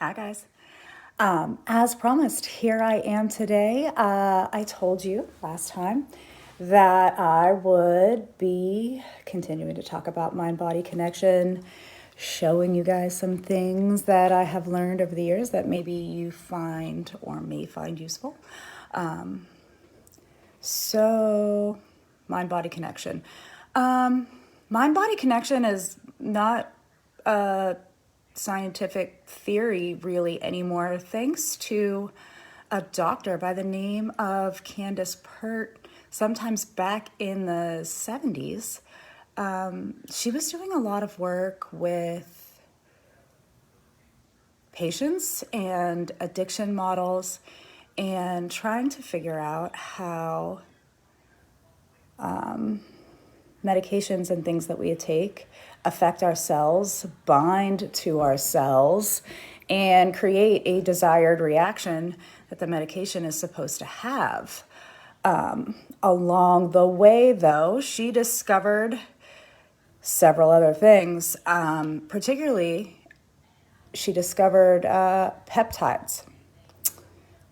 Hi, guys. As promised, here I am today. I told you last time that I would be continuing to talk about mind body connection, showing you guys some things that I have learned over the years that maybe you find or may find useful. So, mind body connection. Mind body connection is not a scientific theory really anymore, thanks to a doctor by the name of Candace Pert, sometimes back in the 70s. She was doing a lot of work with patients and addiction models and trying to figure out how medications and things that we take affect our cells, bind to our cells, and create a desired reaction that the medication is supposed to have. Along the way, though, she discovered several other things. Particularly, she discovered peptides.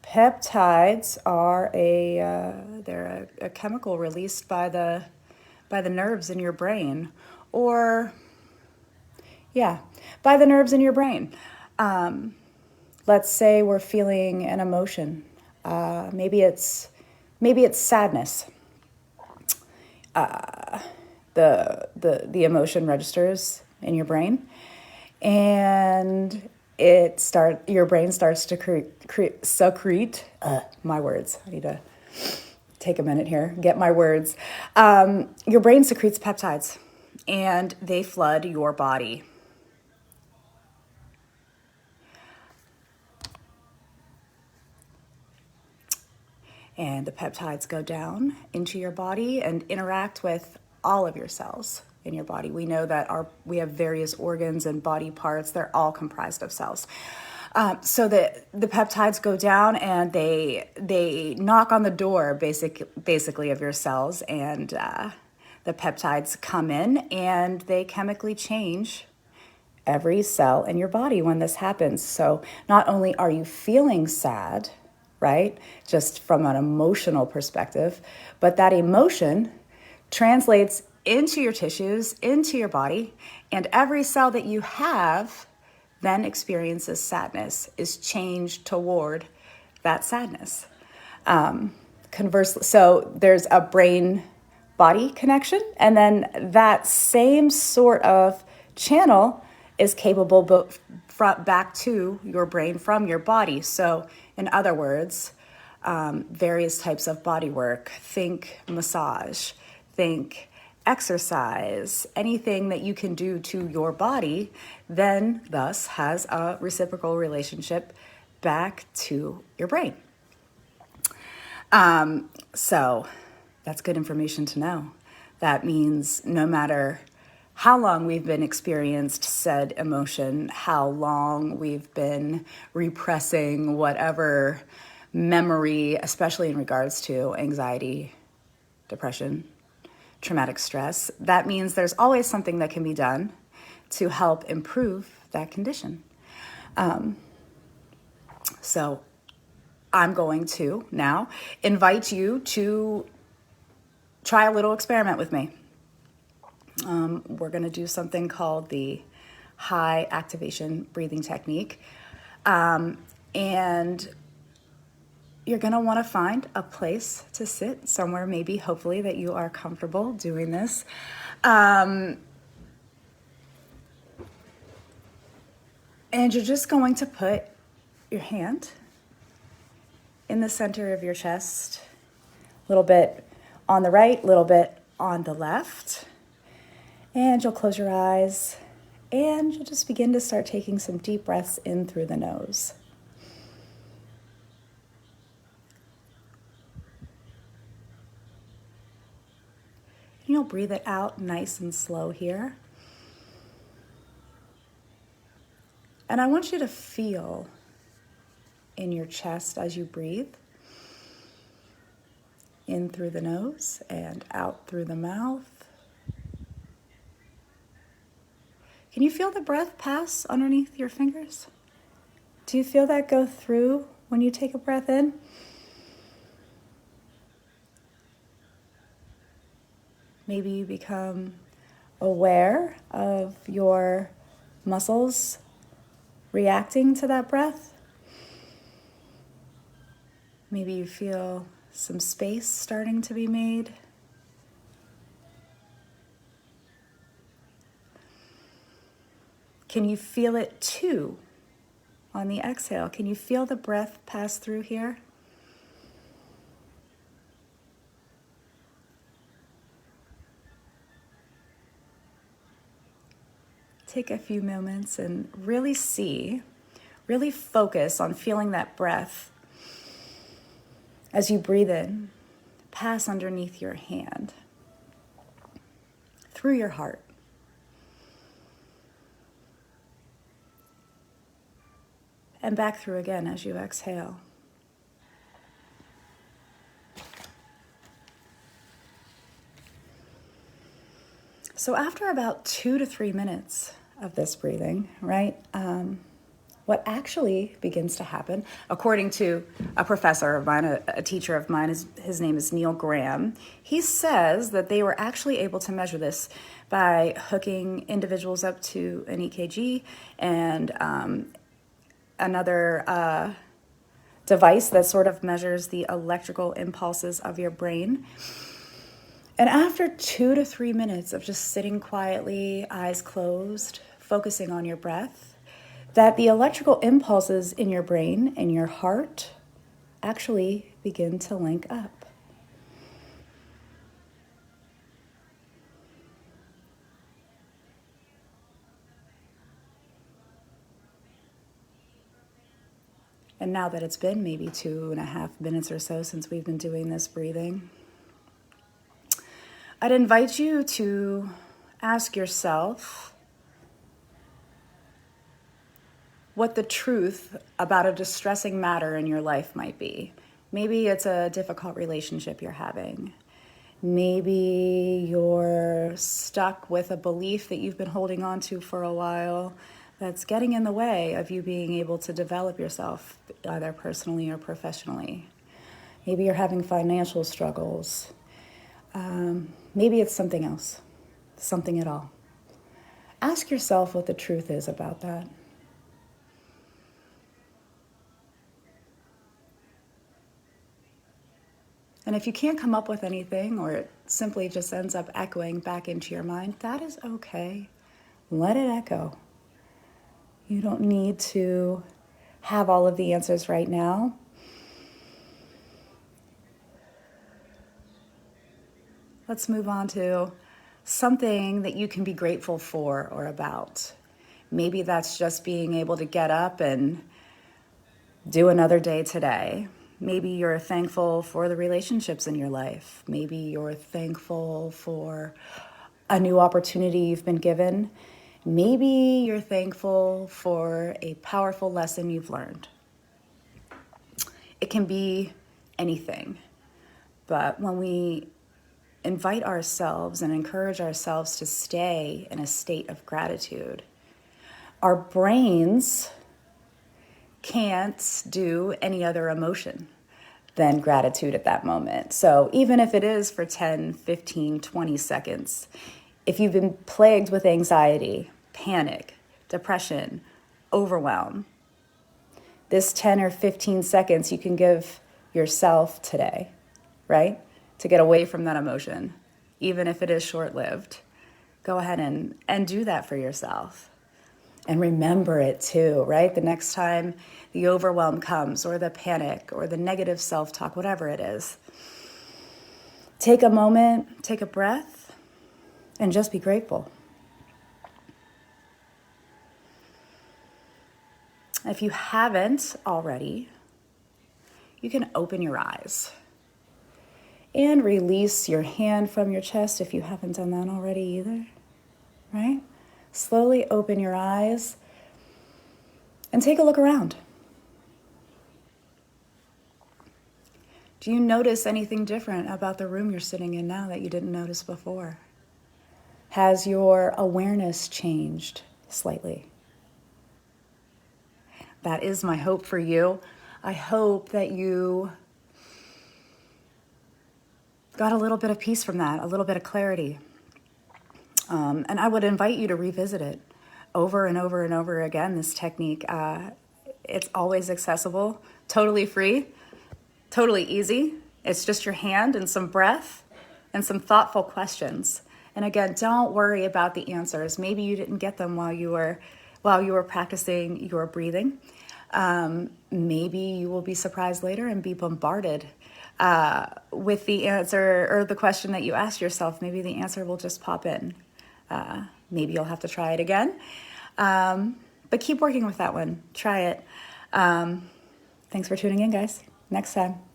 Peptides are they're a chemical released by the nerves in your brain, or by the nerves in your brain. Let's say we're feeling an emotion. Maybe it's sadness. The emotion registers in your brain, and your brain starts to secrete. My words. I need to take a minute here, get my words. Your brain secretes peptides, and they flood your body. And the peptides go down into your body and interact with all of your cells in your body. We know that we have various organs and body parts. They're all comprised of cells. So the peptides go down and they knock on the door basically of your cells, and the peptides come in and they chemically change every cell in your body when this happens. So not only are you feeling sad, right, just from an emotional perspective, but that emotion translates into your tissues, into your body, and every cell that you have then experiences sadness, is changed toward that sadness. Conversely, so there's a brain-body connection, and then that same sort of channel is capable back to your brain from your body. So in other words, various types of body work, think massage, think exercise, anything that you can do to your body, then thus has a reciprocal relationship back to your brain. So that's good information to know. That means no matter how long we've been experienced said emotion, how long we've been repressing whatever memory, especially in regards to anxiety, depression, traumatic stress, that means there's always something that can be done to help improve that condition. So I'm going to now invite you to try a little experiment with me. We're going to do something called the high activation breathing technique. And you're going to want to find a place to sit somewhere, maybe, hopefully, that you are comfortable doing this. And you're just going to put your hand in the center of your chest, a little bit on the right, a little bit on the left. And you'll close your eyes, and you'll just begin to start taking some deep breaths in through the nose. And you'll breathe it out nice and slow here. And I want you to feel in your chest as you breathe, in through the nose and out through the mouth. Can you feel the breath pass underneath your fingers? Do you feel that go through when you take a breath in? Maybe you become aware of your muscles reacting to that breath. Maybe you feel some space starting to be made. Can you feel it too on the exhale? Can you feel the breath pass through here? Take a few moments and really focus on feeling that breath as you breathe in, pass underneath your hand, through your heart. And back through again as you exhale. So after about 2 to 3 minutes of this breathing, right, what actually begins to happen, according to a professor of mine, a teacher of mine, his name is Neil Graham, he says that they were actually able to measure this by hooking individuals up to an EKG and another device that sort of measures the electrical impulses of your brain. And after 2 to 3 minutes of just sitting quietly, eyes closed, focusing on your breath, that the electrical impulses in your brain and your heart actually begin to link up. And now that it's been maybe 2.5 minutes or so since we've been doing this breathing, I'd invite you to ask yourself what the truth about a distressing matter in your life might be. Maybe it's a difficult relationship you're having. Maybe you're stuck with a belief that you've been holding on to for a while that's getting in the way of you being able to develop yourself, either personally or professionally. Maybe you're having financial struggles. Maybe it's something else, something at all. Ask yourself what the truth is about that. And if you can't come up with anything, or it simply just ends up echoing back into your mind, that is okay. Let it echo. You don't need to have all of the answers right now. Let's move on to something that you can be grateful for or about. Maybe that's just being able to get up and do another day today. Maybe you're thankful for the relationships in your life. Maybe you're thankful for a new opportunity you've been given. Maybe you're thankful for a powerful lesson you've learned. It can be anything. But when we invite ourselves and encourage ourselves to stay in a state of gratitude, our brains can't do any other emotion than gratitude at that moment. So even if it is for 10, 15, 20 seconds, if you've been plagued with anxiety, panic, depression, overwhelm, this 10 or 15 seconds you can give yourself today, right? To get away from that emotion, even if it is short-lived. Go ahead and do that for yourself. And remember it too, right? The next time the overwhelm comes, or the panic, or the negative self-talk, whatever it is, take a moment, take a breath, and just be grateful. If you haven't already, you can open your eyes and release your hand from your chest if you haven't done that already either, right? Slowly open your eyes and take a look around. Do you notice anything different about the room you're sitting in now that you didn't notice before? Has your awareness changed slightly? That is my hope for you. I hope that you got a little bit of peace from that, a little bit of clarity. And I would invite you to revisit it over and over and over again, this technique. It's always accessible, totally free, totally easy. It's just your hand and some breath and some thoughtful questions. And again, don't worry about the answers. Maybe you didn't get them while you were practicing your breathing. Maybe you will be surprised later and be bombarded with the answer or the question that you asked yourself. Maybe the answer will just pop in. Maybe you'll have to try it again. But keep working with that one. Try it. Thanks for tuning in, guys. Next time.